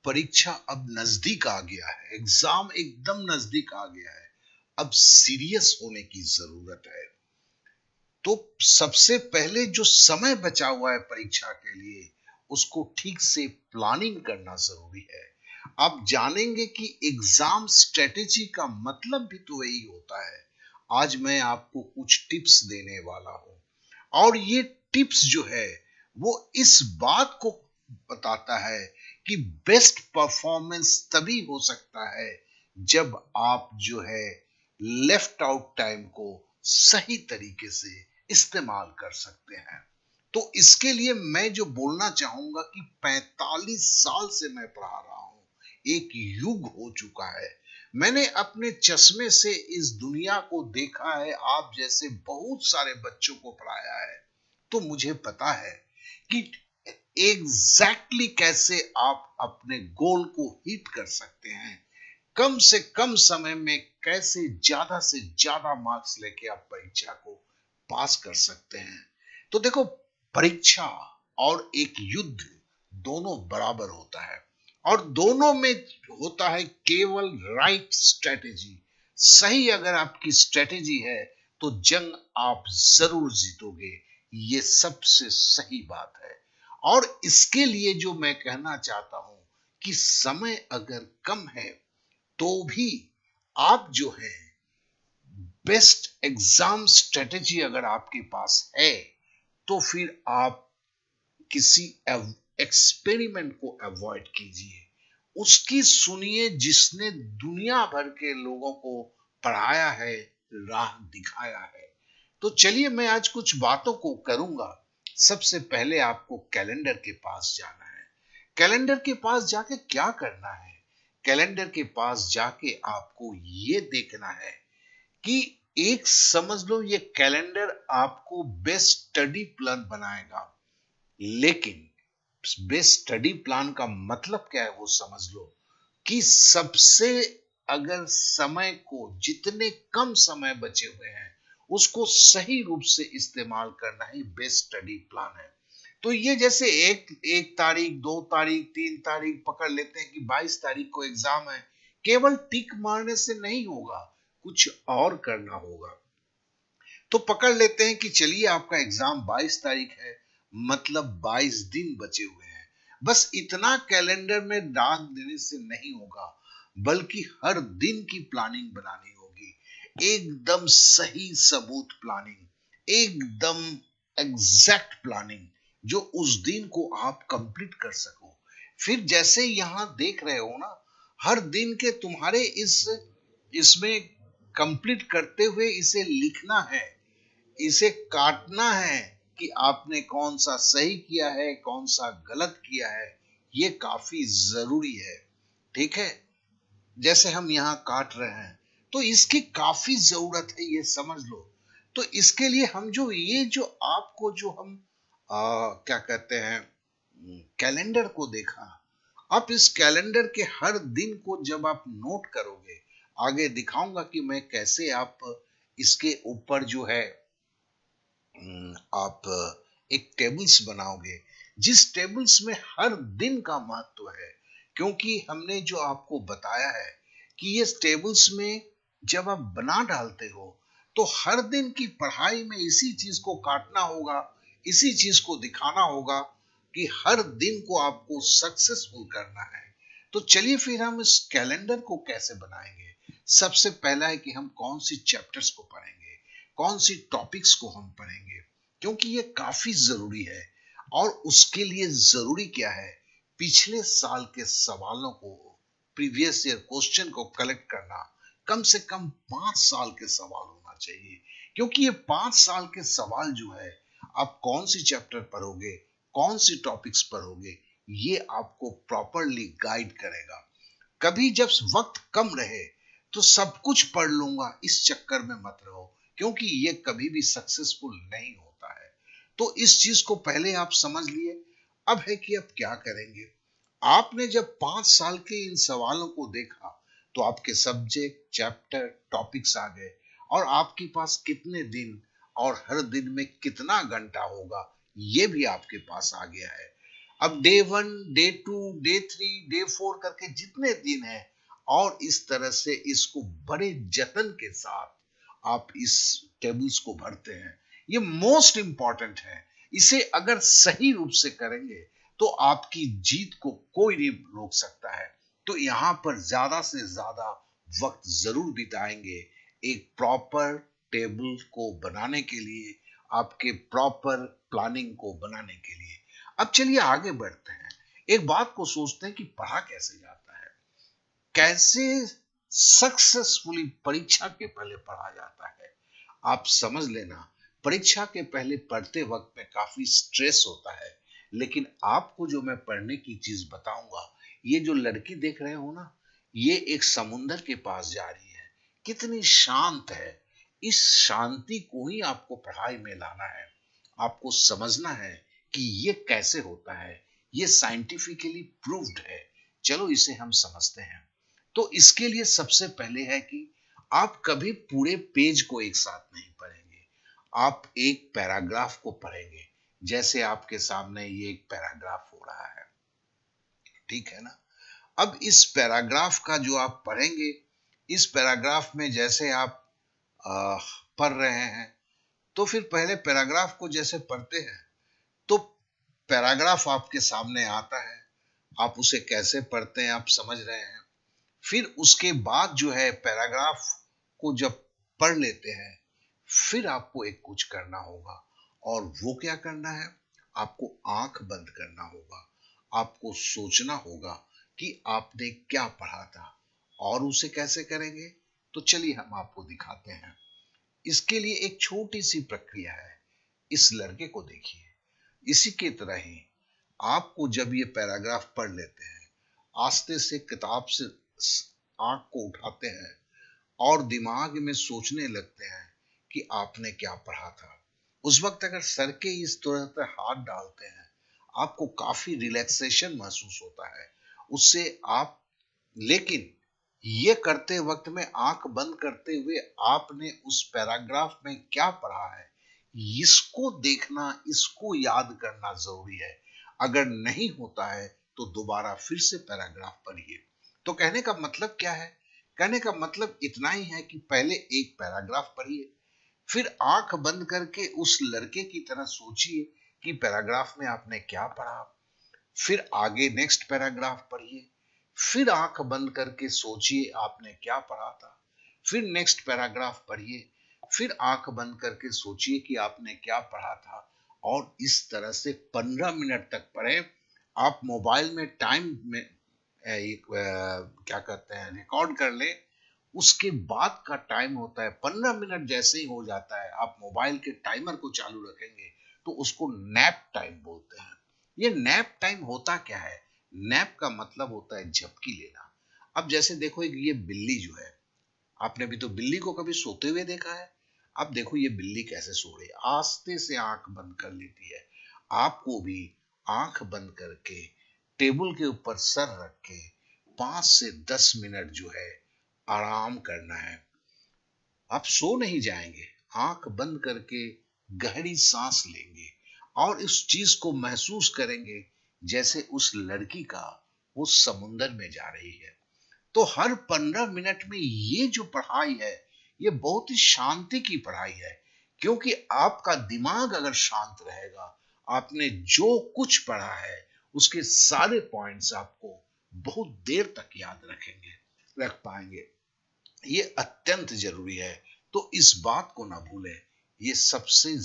परीक्षा अब नजदीक आ गया है, एग्जाम एकदम नजदीक आ गया है। अब सीरियस होने की जरूरत है। तो सबसे पहले जो समय बचा हुआ है परीक्षा के लिए, उसको ठीक से प्लानिंग करना जरूरी है। आप जानेंगे कि एग्जाम स्ट्रेटेजी का मतलब भी तो यही होता है। आज मैं आपको कुछ टिप्स देने वाला हूं, और ये टिप्स जो है वो इस बात को बताता है कि बेस्ट परफॉर्मेंस तभी हो सकता है जब आप जो है लेफ्ट आउट टाइम को सही तरीके से इस्तेमाल कर सकते हैं। तो इसके लिए मैं जो बोलना चाहूंगा कि 45 साल से मैं पढ़ा रहा हूं, एक युग हो चुका है। मैंने अपने चश्मे से इस दुनिया को देखा है, आप जैसे बहुत सारे बच्चों को पढ़ाया है। तो मुझे पता है कि एग्जैक्टली कैसे आप अपने गोल को हिट कर सकते हैं, कम से कम समय में कैसे ज्यादा से ज्यादा मार्क्स लेके आप परीक्षा को पास कर सकते हैं। तो देखो, परीक्षा और एक युद्ध दोनों बराबर होता है, और दोनों में होता है केवल राइट स्ट्रेटेजी। सही अगर आपकी स्ट्रेटेजी है तो जंग आप जरूर जीतोगे, ये सबसे सही बात है। और इसके लिए जो मैं कहना चाहता हूं कि समय अगर कम है तो भी आप जो है बेस्ट एग्जाम स्ट्रेटेजी अगर आपके पास है, तो फिर आप किसी एक्सपेरिमेंट को अवॉइड कीजिए, उसकी सुनिए जिसने दुनिया भर के लोगों को पढ़ाया है, राह दिखाया है। तो चलिए मैं आज कुछ बातों को करूंगा। सबसे पहले आपको कैलेंडर के पास जाना है। कैलेंडर के पास जाके क्या करना है? कैलेंडर के पास जाके आपको ये देखना है कि एक समझ लो ये कैलेंडर आपको बेस्ट स्टडी प्लान बनाएगा। लेकिन बेस्ट स्टडी प्लान का मतलब क्या है वो समझ लो, कि सबसे अगर समय को जितने कम समय बचे हुए हैं उसको सही रूप से इस्तेमाल करना ही बेस्ट स्टडी प्लान है। तो ये जैसे एक एक तारीख, 2 तारीख, 3 तारीख पकड़ लेते हैं कि 22 तारीख को एग्जाम है, केवल टिक मारने से नहीं होगा, कुछ और करना होगा। तो पकड़ लेते हैं कि चलिए आपका एग्जाम 22 तारीख है, मतलब 22 दिन बचे हुए हैं। बस इतना कैलेंडर में डाल देने से नहीं होगा, बल्कि हर दिन की प्लानिंग बनानी होगी, एकदम सही सबूत प्लानिंग, एकदम एग्जैक्ट प्लानिंग, जो उस दिन को आप कंप्लीट कर सको। फिर जैसे यहां देख रहे हो ना, हर दिन के तुम्हारे इसमें कंप्लीट करते हुए इसे लिखना है, इसे काटना है कि आपने कौन सा सही किया है, कौन सा गलत किया है। ये काफी जरूरी है। ठीक है, जैसे हम यहाँ काट रहे हैं तो इसकी काफी जरूरत है, ये समझ लो। तो इसके लिए हम जो ये जो आपको जो हम क्या कहते हैं, कैलेंडर को देखा, आप इस कैलेंडर के हर दिन को जब आप नोट करोगे, आगे दिखाऊंगा कि मैं कैसे आप इसके ऊपर जो है आप एक टेबल्स बनाओगे, जिस टेबल्स में हर दिन का महत्व है। क्योंकि हमने जो आपको बताया है कि ये टेबल्स में जब आप बना डालते हो तो हर दिन की पढ़ाई में इसी चीज को काटना होगा, इसी चीज को दिखाना होगा कि हर दिन को आपको सक्सेसफुल करना है। तो चलिए फिर हम इस कैलेंडर को कैसे बनाएंगे। सबसे पहला है कि हम कौन सी चैप्टर्स को पढ़ेंगे, कौन सी टॉपिक्स को हम पढ़ेंगे, क्योंकि ये काफी जरूरी है। और उसके लिए जरूरी क्या है, पिछले साल के सवालों को, प्रीवियस ईयर क्वेश्चन को कलेक्ट करना। कम से कम 5 साल के सवाल होना चाहिए, क्योंकि ये 5 साल के सवाल जो है, आप कौन सी चैप्टर पढ़ोगे, कौन सी टॉपिक्स पढ़ोगे, ये आपको प्रॉपरली गाइड करेगा। कभी जब वक्त कम रहे तो सब कुछ पढ़ लूंगा इस चक्कर में मत रहो, क्योंकि ये कभी भी सक्सेसफुल नहीं होता है। तो इस चीज को पहले आप समझ लिए। अब है कि अब क्या करेंगे। आपने जब 5 साल के इन सवालों को देखा तो आपके सब्जेक्ट, चैप्टर, टॉपिक्स आ गए, और आपके पास कितने दिन और हर दिन में कितना घंटा होगा, ये भी आपके पास आ गया है। अब डे 1, डे 2, डे 3, डे 4 करके जितने दिन है, और इस तरह से इसको बड़े जतन के साथ आप इस टेबल्स को भरते हैं। ये मोस्ट इंपॉर्टेंट है। इसे अगर सही रूप से करेंगे तो आपकी जीत को कोई नहीं रोक सकता है। तो यहां पर ज्यादा से ज्यादा वक्त जरूर बिताएंगे एक प्रॉपर टेबल को बनाने के लिए, आपके प्रॉपर प्लानिंग को बनाने के लिए। अब चलिए आगे बढ़ते हैं। एक बात को सोचते हैं कि पढ़ा कैसे जाता है, कैसे सक्सेसफुली परीक्षा के पहले पढ़ा जाता है। आप समझ लेना, परीक्षा के पहले पढ़ते वक्त में काफी स्ट्रेस होता है, लेकिन आपको जो मैं पढ़ने की चीज बताऊंगा, ये जो लड़की देख रहे हो ना, ये एक समुंदर के पास जा रही है, कितनी शांत है। इस शांति को ही आपको पढ़ाई में लाना है। आपको समझना है कि ये कैसे होता है। ये साइंटिफिकली प्रूव्ड है। चलो इसे हम समझते हैं। तो इसके लिए सबसे पहले है कि आप कभी पूरे पेज को एक साथ नहीं पढ़ेंगे, आप एक पैराग्राफ को पढ़ेंगे। जैसे आपके सामने ये एक पैराग्राफ हो रहा है, ठीक है ना। अब इस पैराग्राफ का जो आप पढ़ेंगे, इस पैराग्राफ में जैसे आप आ, पढ़ रहे हैं, तो फिर पहले पैराग्राफ को जैसे पढ़ते हैं, तो पैराग्राफ आपके सामने आता है, आप उसे कैसे पढ़ते हैं आप समझ रहे हैं। फिर उसके बाद जो है पैराग्राफ को जब पढ़ लेते हैं, फिर आपको एक कुछ करना होगा। और वो क्या करना है, आपको आंख बंद करना होगा। आपको सोचना होगा कि आपने क्या पढ़ा था। और उसे कैसे करेंगे, तो चलिए हम आपको दिखाते हैं। इसके लिए एक छोटी सी प्रक्रिया है। इस लड़के को देखिए, इसी की तरह ही आपको जब ये पैराग्राफ पढ़ लेते हैं, आस्ते से किताब से आंख को उठाते हैं और दिमाग में सोचने लगते हैं कि आपने क्या पढ़ा था। उस वक्त अगर सर के इस तरह से हाथ डालते हैं, आपको काफी रिलैक्सेशन महसूस होता है उससे आप। लेकिन ये करते वक्त में आंख बंद करते हुए आपने उस पैराग्राफ में क्या पढ़ा है, इसको देखना, इसको याद करना जरूरी है। अगर नहीं होता है तो दोबारा फिर से पैराग्राफ पढ़िए। तो कहने का मतलब क्या है, कहने का मतलब इतना ही है कि पहले एक पैराग्राफ पढ़िए, फिर आंख बंद करके उस लड़के की तरह सोचिए कि पैराग्राफ में आपने क्या पढ़ा। फिर आगे नेक्स्ट पैराग्राफ पढ़िए, फिर आंख बंद करके सोचिए आपने क्या पढ़ा था। फिर नेक्स्ट पैराग्राफ पढ़िए, फिर आंख बंद करके सोचिए कि आपने क्या पढ़ा था। और इस तरह से 15 मिनट तक पढ़े। आप मोबाइल में टाइम में एक क्या कहते हैं रिकॉर्ड कर ले। उसके बाद का टाइम होता है 15 मिनट। जैसे ही हो जाता है, आप मोबाइल के टाइमर को चालू रखेंगे तो उसको नैप टाइम बोलते हैं। ये नैप टाइम होता क्या है, नैप का मतलब होता है झपकी लेना। अब जैसे देखो, एक ये बिल्ली जो है, आपने भी तो बिल्ली को कभी सोते हुए देखा है। अब देखो ये बिल्ली कैसे सो रही है, आस्ते से आंख बंद कर लेती है। आपको भी आंख बंद करके टेबल के ऊपर सर रख के 5 से 10 मिनट जो है आराम करना है। आप सो नहीं जाएंगे, आंख बंद करके गहरी सांस लेंगे और इस चीज को महसूस करेंगे जैसे उस लड़की का वो समुंदर में जा रही है। तो हर 15 मिनट में ये जो पढ़ाई है, ये बहुत ही शांति की पढ़ाई है। क्योंकि आपका दिमाग अगर शांत रहेगा, आपने जो कुछ पढ़ा है उसके सारे पॉइंट्स आपको बहुत देर तक याद रख पाएंगे। ये अत्यंत जरूरी है। तो इस बात को ना भूलें, ये सबसे